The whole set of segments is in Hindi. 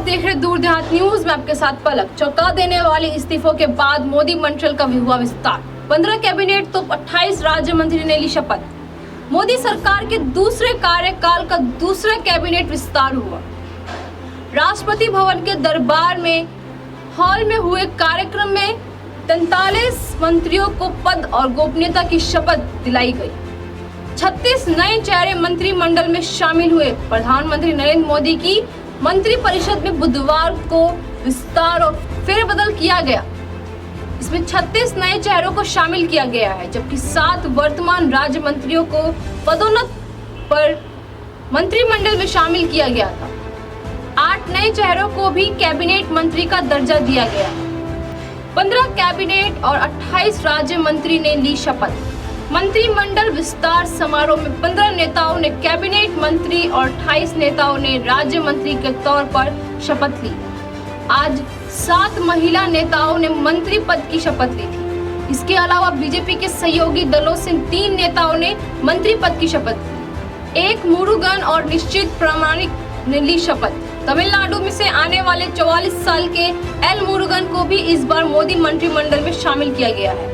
देख रहे दूर देहात न्यूज में आपके साथ पलक। चौंका देने वाले इस्तीफों के बाद मोदी मंडल का हुआ विस्तार। 15 कैबिनेट तो 28 राज्य मंत्री ने ली शपथ। मोदी सरकार के दूसरे कार्यकाल का दूसरा कैबिनेट विस्तार हुआ। राष्ट्रपति भवन के दरबार में हॉल में हुए कार्यक्रम में 43 मंत्रियों को पद और गोपनीयता की शपथ दिलाई गई। 36 नए चेहरे मंत्रिमंडल में शामिल हुए। प्रधानमंत्री नरेंद्र मोदी की मंत्रिपरिषद में बुधवार को विस्तार और फेरबदल किया गया। इसमें 36 नए चेहरों को शामिल किया गया है, जबकि 7 वर्तमान राज्य मंत्रियों को पदोन्नत पर मंत्रिमंडल में शामिल किया गया था। 8 नए चेहरों को भी कैबिनेट मंत्री का दर्जा दिया गया। 15 कैबिनेट और 28 राज्य मंत्री ने ली शपथ। मंत्रिमंडल विस्तार समारोह में 15 नेताओं ने कैबिनेट मंत्री और 28 नेताओं ने राज्य मंत्री के तौर पर शपथ ली। आज 7 महिला नेताओं ने मंत्री पद की शपथ ली थी। इसके अलावा बीजेपी के सहयोगी दलों से 3 नेताओं ने मंत्री पद की शपथ ली। एक मुरुगन और निश्चित प्रामाणिक ने ली शपथ। तमिलनाडु में से आने वाले 44 साल के एल मुरुगन को भी इस बार मोदी मंत्रिमंडल में शामिल किया गया है।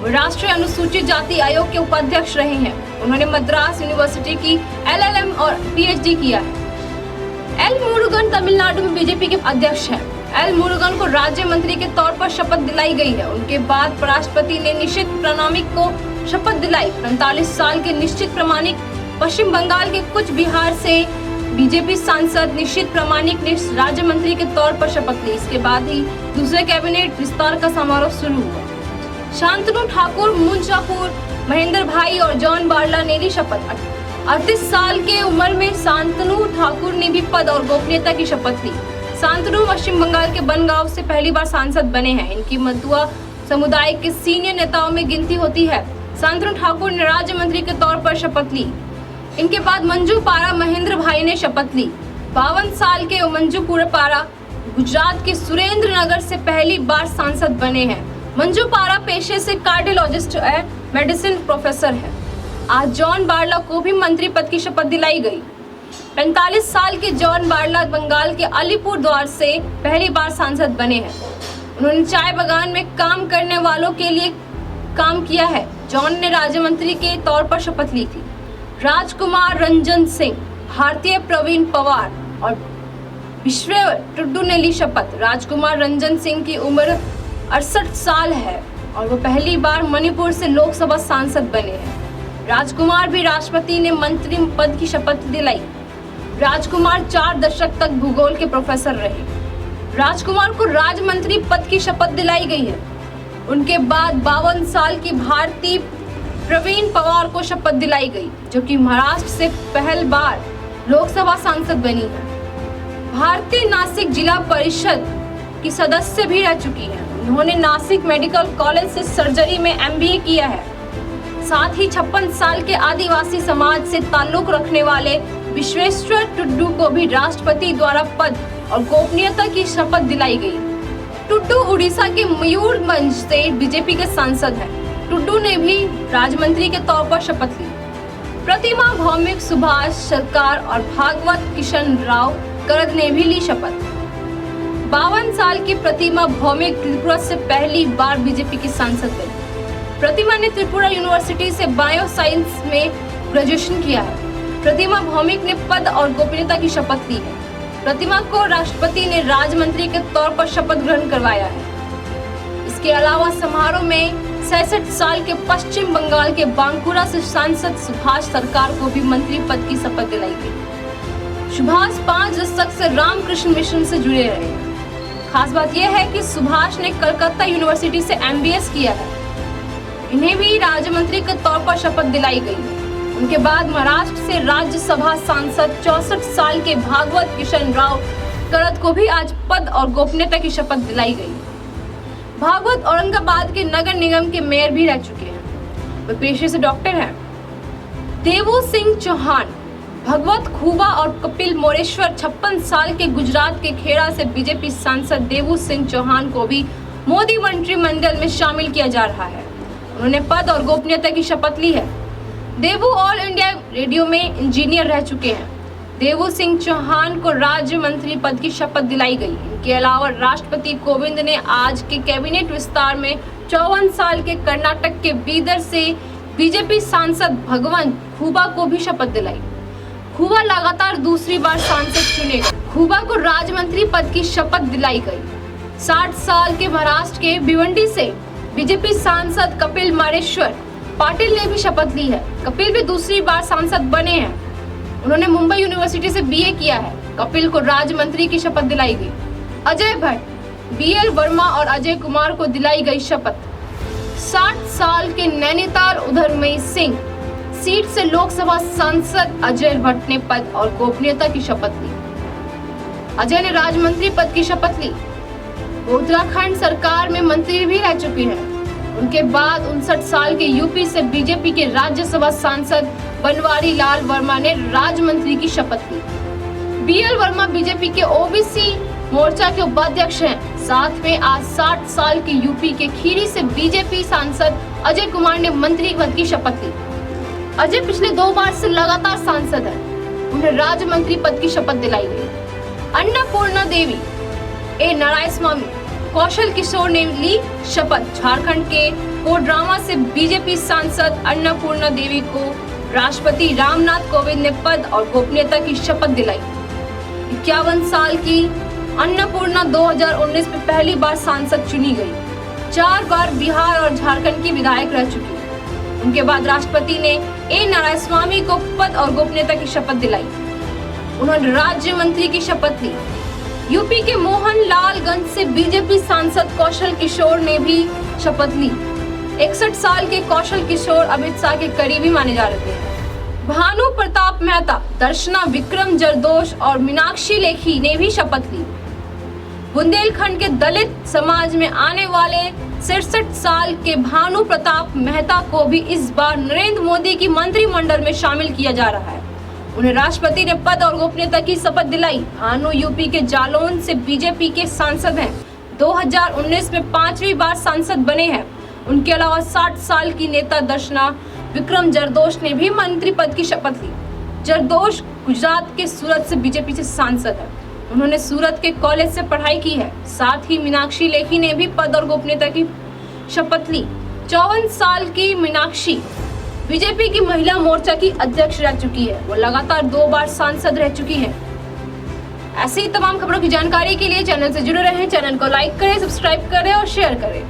वो राष्ट्रीय अनुसूचित जाति आयोग के उपाध्यक्ष रहे हैं। उन्होंने मद्रास यूनिवर्सिटी की LLM और PhD किया है। एल मुरुगन तमिलनाडु में बीजेपी के अध्यक्ष हैं। एल मुरुगन को राज्य मंत्री के तौर पर शपथ दिलाई गई है। उनके बाद राष्ट्रपति ने निश्चित प्रामाणिक को शपथ दिलाई। 45 साल के निश्चित प्रामाणिक पश्चिम बंगाल के कुछ बिहार से बीजेपी सांसद निश्चित प्रामाणिक ने राज्य मंत्री के तौर पर शपथ ली। इसके बाद ही दूसरे कैबिनेट विस्तार का समारोह शुरू हुआ। शांतनु ठाकुर, मुंजापुर, महेंद्र भाई और जॉन बारला ने ली शपथ। 38 साल के उम्र में शांतनु ठाकुर ने भी पद और गोपनीयता की शपथ ली। शांतनु पश्चिम बंगाल के बनगांव से पहली बार सांसद बने हैं। इनकी मतुआ समुदाय के सीनियर नेताओं में गिनती होती है। शांतनु ठाकुर ने राज्य मंत्री के तौर पर शपथ ली। इनके बाद मंजू पारा महेंद्र भाई ने शपथ ली। 52 साल के मंजू पारा गुजरात के सुरेंद्र नगर से पहली बार सांसद बने हैं। मंजू पारा पेशे से कार्डियोलॉजिस्ट है, मेडिसिन प्रोफेसर है। आज जॉन बारला को भी मंत्री पद की शपथ दिलाई गई। 45 साल के जॉन बारला बंगाल के अलीपुर द्वार से पहली बार सांसद बने हैं। उन्होंने चाय बागान में काम करने वालों के लिए काम किया है। जॉन ने राज्य मंत्री के तौर पर शपथ ली थी। राजकुमार रंजन सिंह, भारतीय प्रवीण पवार और विश्व टुड्डू ने ली शपथ। राजकुमार रंजन सिंह की उम्र 68 साल है और वो पहली बार मणिपुर से लोकसभा सांसद बने हैं। राजकुमार भी राष्ट्रपति ने मंत्री पद की शपथ दिलाई। राजकुमार 4 दशक तक भूगोल के प्रोफेसर रहे। राजकुमार को राज्य मंत्री पद की शपथ दिलाई गई है। उनके बाद 52 साल की भारतीय प्रवीण पवार को शपथ दिलाई गई, जो कि महाराष्ट्र से पहली बार लोकसभा सांसद बनी है। भारतीय नासिक जिला परिषद की सदस्य भी रह चुकी है। उन्होंने नासिक मेडिकल कॉलेज से सर्जरी में MBA किया है। साथ ही 56 साल के आदिवासी समाज से ताल्लुक रखने वाले विश्वेश्वर टुड्डू को भी राष्ट्रपति द्वारा पद और गोपनीयता की शपथ दिलाई गई। टुड्डू उड़ीसा के मयूरभंज से बीजेपी के सांसद हैं। टुड्डू ने भी राज्य मंत्री के तौर पर शपथ ली। प्रतिमा भौमिक, सुभाष सरकार और भागवत किशन राव करद ने भी ली शपथ। 52 साल की प्रतिमा भौमिक त्रिपुरा से पहली बार बीजेपी की सांसद बनी। प्रतिमा ने त्रिपुरा यूनिवर्सिटी से बायो साइंस में ग्रेजुएशन किया है। प्रतिमा भौमिक ने पद और गोपनीयता की शपथ ली है। प्रतिमा को राष्ट्रपति ने राज्य मंत्री के तौर पर शपथ ग्रहण करवाया है। इसके अलावा समारोह में 66 साल के पश्चिम बंगाल के बांकुरा से सांसद सुभाष सरकार को भी मंत्री पद की शपथ दिलाई गई। सुभाष 5 दशक से रामकृष्ण मिशन से जुड़े रहे हैं। खास बात यह है कि सुभाष ने कलकत्ता यूनिवर्सिटी से MBS किया है। इन्हें भी राज्य मंत्री के तौर पर शपथ दिलाई गई। उनके बाद महाराष्ट्र से राज्यसभा सांसद 64 साल के भागवत किशन राव करद को भी आज पद और गोपनीयता की शपथ दिलाई गई। भागवत औरंगाबाद के नगर निगम के मेयर भी रह चुके हैं। वे पेशे से डॉक्टर हैं। देवू सिंह चौहान, भगवत खूबा और कपिल मोरेश्वर 56 साल के गुजरात के खेड़ा से बीजेपी सांसद देवू सिंह चौहान को भी मोदी मंत्रिमंडल में शामिल किया जा रहा है। उन्होंने पद और गोपनीयता की शपथ ली है। देवू ऑल इंडिया रेडियो में इंजीनियर रह चुके हैं। देवू सिंह चौहान को राज्य मंत्री पद की शपथ दिलाई गई। इनके अलावा राष्ट्रपति कोविंद ने आज के कैबिनेट विस्तार में 54 साल के कर्नाटक के बीदर से बीजेपी सांसद भगवंत खुबा को भी शपथ दिलाई। खुबा लगातार दूसरी बार सांसद चुने गए। खुबा को राज्य मंत्री पद की शपथ दिलाई गई। 60 साल के महाराष्ट्र के भिवंडी से बीजेपी सांसद कपिल मारेश्वर पाटिल ने भी शपथ ली है। कपिल भी दूसरी बार सांसद बने हैं। उन्होंने मुंबई यूनिवर्सिटी से बीए किया है। कपिल को राज्य मंत्री की शपथ दिलाई गई। अजय भट्ट, बीएल वर्मा और अजय कुमार को दिलाई गई शपथ। 60 साल के नैनीताल उधरमई सिंह सीट से लोकसभा सांसद अजय भट्ट ने पद और गोपनीयता की शपथ ली। अजय ने राज्य मंत्री पद की शपथ ली। वो उत्तराखंड सरकार में मंत्री भी रह चुके हैं। उनके बाद 59 साल के यूपी से बीजेपी के राज्यसभा सांसद बनवारी लाल वर्मा ने राज्य मंत्री की शपथ ली। बीएल वर्मा बीजेपी के ओबीसी मोर्चा के उपाध्यक्ष हैं। साथ में आज 60 साल के यूपी के खीरी से बीजेपी सांसद अजय कुमार ने मंत्री पद की शपथ ली। अजय पिछले 2 बार से लगातार सांसद हैं। उन्हें राज्य मंत्री पद की शपथ दिलाई गई। अन्नपूर्णा देवी, ए नारायण स्वामी, कौशल किशोर ने ली शपथ। झारखंड के कोडरमा से बीजेपी सांसद अन्नपूर्णा देवी को राष्ट्रपति रामनाथ कोविंद ने पद और गोपनीयता की शपथ दिलाई। 51 साल की अन्नपूर्णा 2019 में पहली बार सांसद चुनी गई। 4 बार बिहार और झारखंड की विधायक रह चुकी है। उनके बाद राष्ट्रपति ने ए नारायण स्वामी को पद और गोपनीयता की शपथ दिलाई। उन्होंने राज्य मंत्री की शपथ ली। यूपी के मोहनलालगंज से बीजेपी सांसद कौशल किशोर ने भी शपथ ली। 61 साल के कौशल किशोर अमित शाह के करीबी माने जा रहे हैं। भानु प्रताप मेहता, दर्शना विक्रम जरदोश और मीनाक्षी लेखी ने भी शपथ ली। बुंदेलखंड के दलित समाज में आने वाले 67 साल के भानु प्रताप मेहता को भी इस बार नरेंद्र मोदी की मंत्रिमंडल में शामिल किया जा रहा है। उन्हें राष्ट्रपति ने पद और गोपनीयता की शपथ दिलाई। भानु यूपी के जालौन से बीजेपी के सांसद हैं। 2019 में 5वीं बार सांसद बने हैं। उनके अलावा 60 साल की नेता दर्शना विक्रम जरदोश ने भी मंत्री पद की शपथ ली। जरदोश गुजरात के सूरत से बीजेपी से सांसद है। उन्होंने सूरत के कॉलेज से पढ़ाई की है। साथ ही मीनाक्षी लेखी ने भी पद और गोपनीयता की शपथ ली। 54 साल की मीनाक्षी बीजेपी की महिला मोर्चा की अध्यक्ष रह चुकी है। वो लगातार 2 बार सांसद रह चुकी है। ऐसी तमाम खबरों की जानकारी के लिए चैनल से जुड़े रहें। चैनल को लाइक करें, सब्सक्राइब करें और शेयर करें।